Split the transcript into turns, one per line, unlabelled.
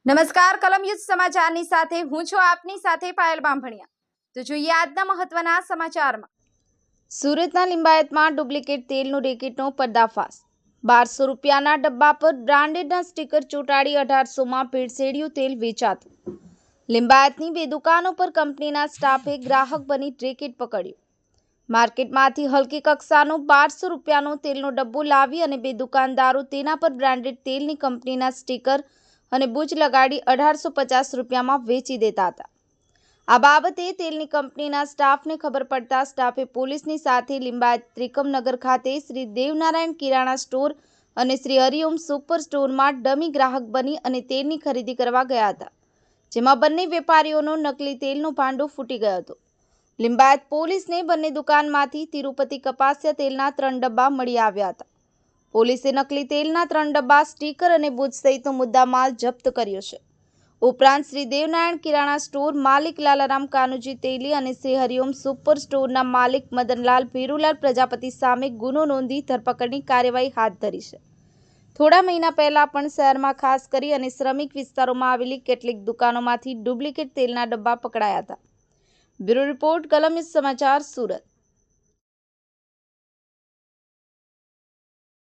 નમસ્કાર, કલમયુદ્ધ સમાચારની સાથે હું છું આપની સાથે પાયલ બામભણિયા। તો જોઈએ આજના મહત્વના સમાચારમાં। સુરતના લિંબાયતમાં ડુપ્લિકેટ તેલનું રેકેટનો પર્દાફાશ। 1200 રૂપિયાના ડબ્બા પર બ્રાન્ડેડના સ્ટીકર ચોંટાડી 1800માં ભેળસેળિયું તેલ વેચાતું। લિંબાયતની બે દુકાનો પર કંપનીના સ્ટાફે ગ્રાહક બની રેકેટ પકડ્યું। માર્કેટમાંથી હલકી કક્ષાનો 1200 રૂપિયાનો તેલનો ડબ્બો લાવી અને બે દુકાનદારો તેના પર બ્રાન્ડેડ તેલની કંપનીના સ્ટીકર અને બુચ લગાડી 1850 રૂપિયામાં વેચી દેતા હતા। આ બાબતે તેલની કંપનીના સ્ટાફને ખબર પડતા સ્ટાફે પોલીસની સાથે લિંબાયત ત્રિકમનગર ખાતે શ્રી દેવનારાયણ કિરાણા સ્ટોર અને શ્રી હરિઓમ સુપર સ્ટોરમાં ડમી ગ્રાહક બની અને તેલની ખરીદી કરવા ગયા હતા, જેમાં બંને વેપારીઓનો નકલી તેલનો ભાંડો ફૂટી ગયો હતો। લિંબાયત પોલીસને બંને દુકાનમાંથી તિરુપતિ કપાસિયા તેલના 3 ડબ્બા મળી આવ્યા હતા। પોલીસે નકલી તેલના 3 ડબ્બા, સ્ટીકર અને બુચ સહિતનો મુદ્દામાલ જપ્ત કર્યો છે। ઉપરાંત શ્રી દેવનારાયણ કિરાણા સ્ટોર માલિક લાલારામ કાનુજી તેલી અને શ્રી હરિઓમ સુપર સ્ટોરના માલિક મદનલાલ ભીરુલાલ પ્રજાપતિ સામે ગુનો નોંધી ધરપકડની કાર્યવાહી હાથ ધરી છે। થોડા મહિના પહેલા પણ શહેરમાં ખાસ કરી અને શ્રમિક વિસ્તારોમાં આવેલી કેટલીક દુકાનોમાંથી ડુપ્લિકેટ તેલના ડબ્બા પકડાયા હતા। બ્યુરો રિપોર્ટ, કલમયુદ્ધ સમાચાર, સુરત।